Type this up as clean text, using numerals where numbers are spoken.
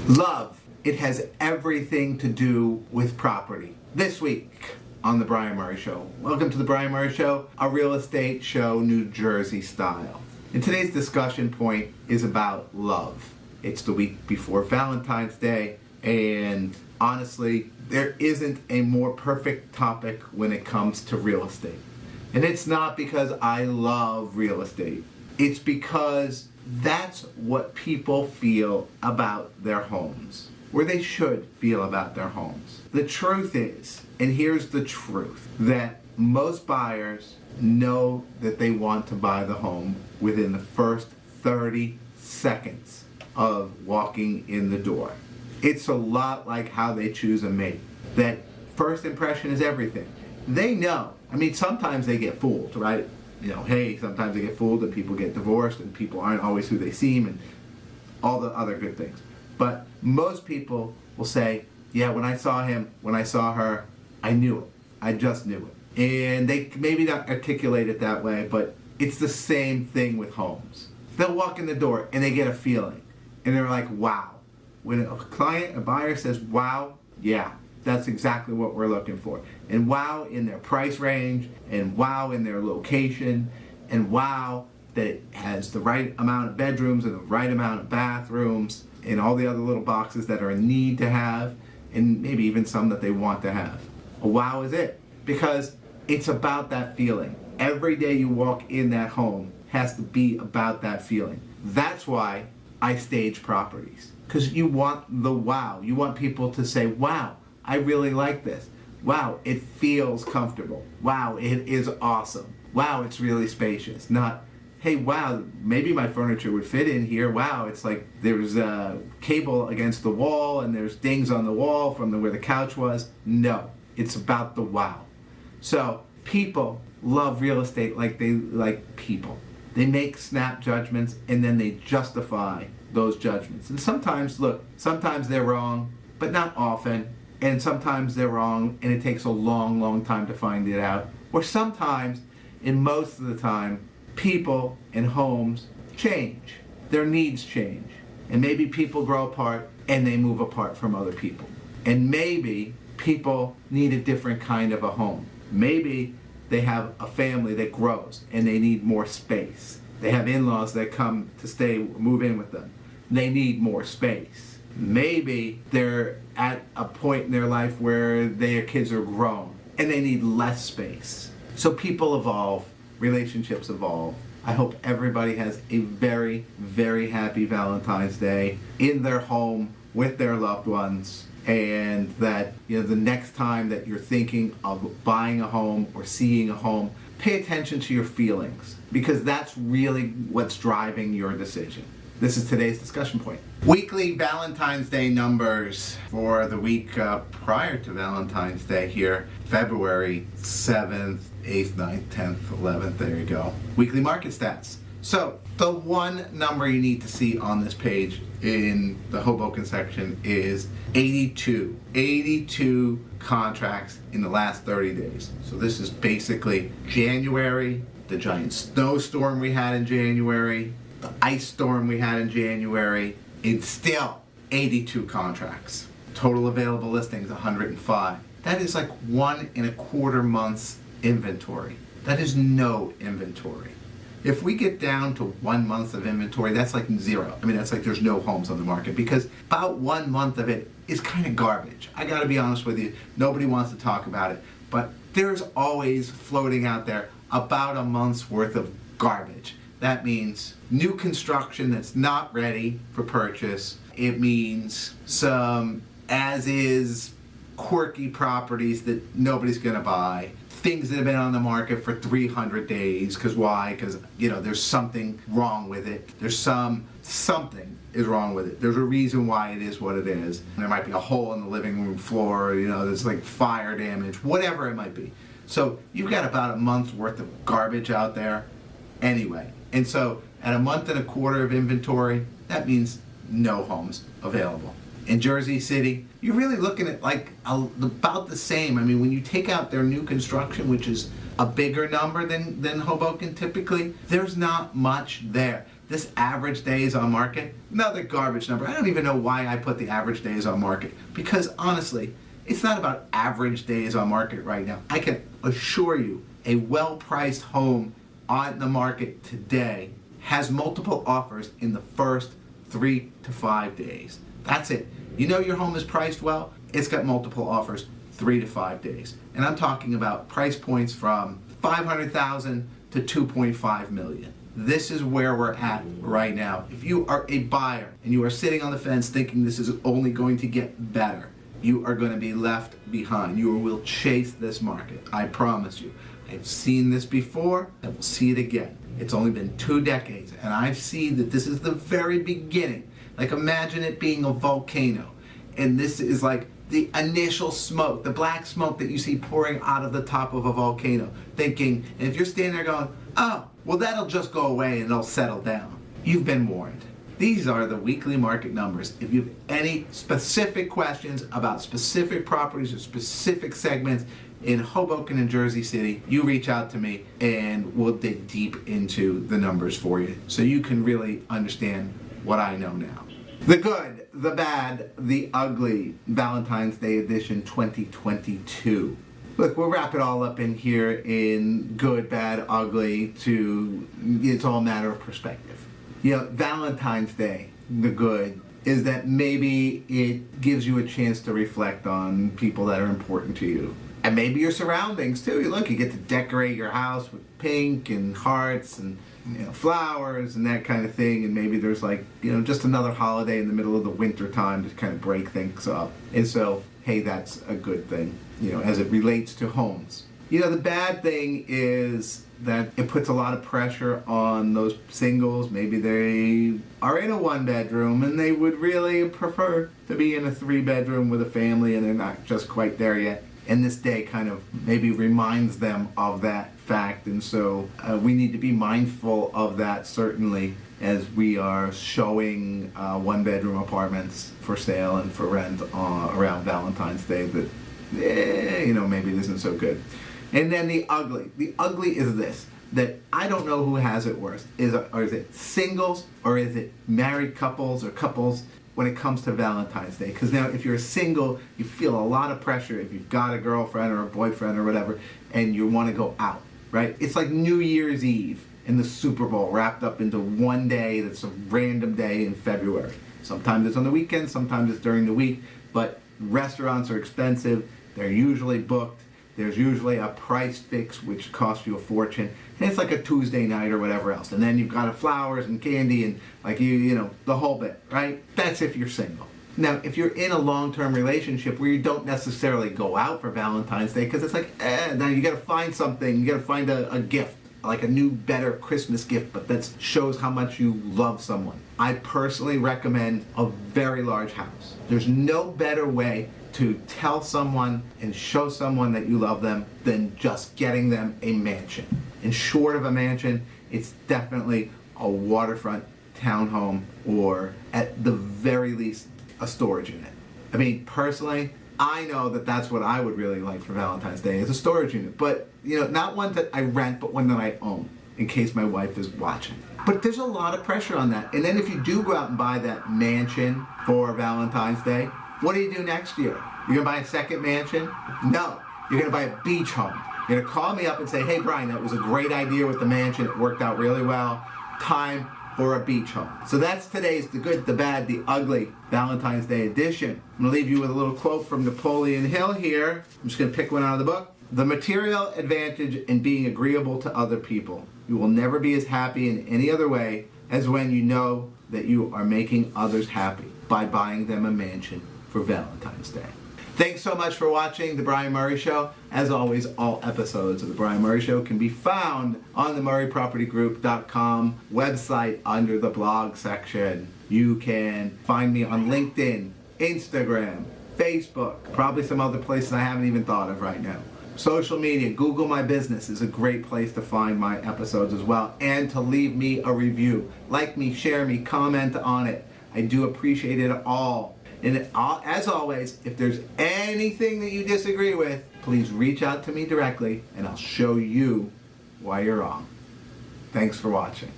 Love. It has everything to do with property. This week on The Brian Murray Show. Welcome to The Brian Murray Show, a real estate show, New Jersey style. And today's discussion point is about love. It's the week before Valentine's Day, and honestly, there isn't a more perfect topic when it comes to real estate. And it's not because I love real estate. It's because that's what people feel about their homes, or they should feel about their homes. The truth is, and here's the truth, that most buyers know that they want to buy the home within the first 30 seconds of walking in the door. It's a lot like how they choose a mate. That first impression is everything. They know. I mean, sometimes they get fooled, right? Sometimes they get fooled and people get divorced and people aren't always who they seem and all the other good things. But most people will say, yeah, when I saw him, when I saw her, I knew it. I just knew it. And they maybe not articulate it that way, but it's the same thing with homes. They'll walk in the door and they get a feeling and they're like, wow. When a buyer says, wow, yeah, that's exactly what we're looking for. And wow in their price range, and wow in their location, and wow that it has the right amount of bedrooms and the right amount of bathrooms, and all the other little boxes that are a need to have, and maybe even some that they want to have. A wow is it. Because it's about that feeling. Every day you walk in that home has to be about that feeling. That's why I stage properties. Because you want the wow. You want people to say, wow, I really like this. Wow, it feels comfortable. Wow, it is awesome. Wow, it's really spacious. Not, hey, wow, maybe my furniture would fit in here. Wow, it's like there's a cable against the wall and there's dings on the wall from where the couch was. No, it's about the wow. So people love real estate like they like people. They make snap judgments and then they justify those judgments. And sometimes they're wrong, but not often. And sometimes they're wrong and it takes a long, long time to find it out. Or sometimes, and most of the time, people and homes change. Their needs change. And maybe people grow apart and they move apart from other people. And maybe people need a different kind of a home. Maybe they have a family that grows and they need more space. They have in-laws that come to move in with them. They need more space. Maybe they're at a point in their life where their kids are grown and they need less space. So people evolve, relationships evolve. I hope everybody has a very, very happy Valentine's Day in their home with their loved ones, and that the next time that you're thinking of buying a home or seeing a home, pay attention to your feelings, because that's really what's driving your decision. This is today's discussion point. Weekly Valentine's Day numbers for the week prior to Valentine's Day here, February 7th, 8th, 9th, 10th, 11th, there you go. Weekly market stats. So the one number you need to see on this page in the Hoboken section is 82. 82 contracts in the last 30 days. So this is basically January, the giant snowstorm we had in January, the ice storm we had in January. It's still 82 contracts. Total available listings 105. That is like 1.25 months inventory. That is no inventory. If we get down to 1 month of inventory, that's like zero. I mean, that's like there's no homes on the market, because about 1 month of it is kind of garbage. I gotta be honest with you, nobody wants to talk about it, but there's always floating out there about a month's worth of garbage. That means new construction that's not ready for purchase. It means some as-is quirky properties that nobody's gonna buy. Things that have been on the market for 300 days. Because why? Because there's something wrong with it. There's something is wrong with it. There's a reason why it is what it is. There might be a hole in the living room floor. There's like fire damage, whatever it might be. So you've got about a month's worth of garbage out there anyway. And so at 1.25 months of inventory, that means no homes available. In Jersey City, you're really looking at like about the same. I mean, when you take out their new construction, which is a bigger number than Hoboken typically, there's not much there. this average days on market, another garbage number. I don't even know why I put the average days on market, because honestly, it's not about average days on market right now. I can assure you a well-priced home on the market today has multiple offers in the first 3 to 5 days. That's it. You know your home is priced well, it's got multiple offers 3 to 5 days. And I'm talking about price points from $500,000 to $2.5 million. This is where we're at right now. If you are a buyer and you are sitting on the fence thinking this is only going to get better, you are going to be left behind. You will chase this market. I promise you. I've seen this before, and we'll see it again. It's only been 2 decades, and I've seen that this is the very beginning. Like, imagine it being a volcano, and this is like the initial smoke, the black smoke that you see pouring out of the top of a volcano, thinking, and if you're standing there going, oh, well, that'll just go away and it'll settle down. You've been warned. These are the weekly market numbers. If you have any specific questions about specific properties or specific segments in Hoboken and Jersey City, you reach out to me and we'll dig deep into the numbers for you so you can really understand what I know now. The good, the bad, the ugly, Valentine's Day edition 2022. Look, we'll wrap it all up in here in good, bad, ugly to, it's all a matter of perspective. You know, Valentine's Day, the good, is that maybe it gives you a chance to reflect on people that are important to you. And maybe your surroundings too. Look, you get to decorate your house with pink and hearts and flowers and that kind of thing. And maybe there's like, just another holiday in the middle of the winter time to kind of break things up. And so, hey, that's a good thing, as it relates to homes. The bad thing is that it puts a lot of pressure on those singles. Maybe they are in a 1-bedroom and they would really prefer to be in a 3-bedroom with a family and they're not just quite there yet. And this day kind of maybe reminds them of that fact. And so we need to be mindful of that, certainly, as we are showing 1-bedroom apartments for sale and for rent around Valentine's Day that, maybe it isn't so good. And then the ugly. The ugly is this, that I don't know who has it worse. Is it singles or is it married couples or couples when it comes to Valentine's Day? Because now if you're single, you feel a lot of pressure if you've got a girlfriend or a boyfriend or whatever and you want to go out, right? It's like New Year's Eve and the Super Bowl wrapped up into one day that's a random day in February. Sometimes it's on the weekend, sometimes it's during the week, but restaurants are expensive, they're usually booked. There's usually a price fix which costs you a fortune. And it's like a Tuesday night or whatever else. And then you've got flowers and candy and the whole bit, right? That's if you're single. Now, if you're in a long-term relationship where you don't necessarily go out for Valentine's Day, because it's like, now you gotta find something, you gotta find a gift, like a new, better Christmas gift, but that shows how much you love someone. I personally recommend a very large house. There's no better way to tell someone and show someone that you love them than just getting them a mansion. And short of a mansion, it's definitely a waterfront townhome or at the very least a storage unit. I mean, personally, I know that that's what I would really like for Valentine's Day is a storage unit, but not one that I rent, but one that I own in case my wife is watching. But there's a lot of pressure on that. And then if you do go out and buy that mansion for Valentine's Day, what do you do next year? You're gonna buy a second mansion? No, you're gonna buy a beach home. You're gonna call me up and say, hey Brian, that was a great idea with the mansion, it worked out really well. Time for a beach home. So that's today's the good, the bad, the ugly Valentine's Day edition. I'm gonna leave you with a little quote from Napoleon Hill here. I'm just gonna pick one out of the book. The material advantage in being agreeable to other people. You will never be as happy in any other way as when you know that you are making others happy by buying them a mansion for Valentine's Day. Thanks so much for watching The Brian Murray Show. As always, all episodes of The Brian Murray Show can be found on the MurrayPropertyGroup.com website under the blog section. You can find me on LinkedIn, Instagram, Facebook, probably some other places I haven't even thought of right now. Social media, Google My Business is a great place to find my episodes as well, and to leave me a review. Like me, share me, comment on it. I do appreciate it all. And as always, if there's anything that you disagree with, please reach out to me directly and I'll show you why you're wrong. Thanks for watching.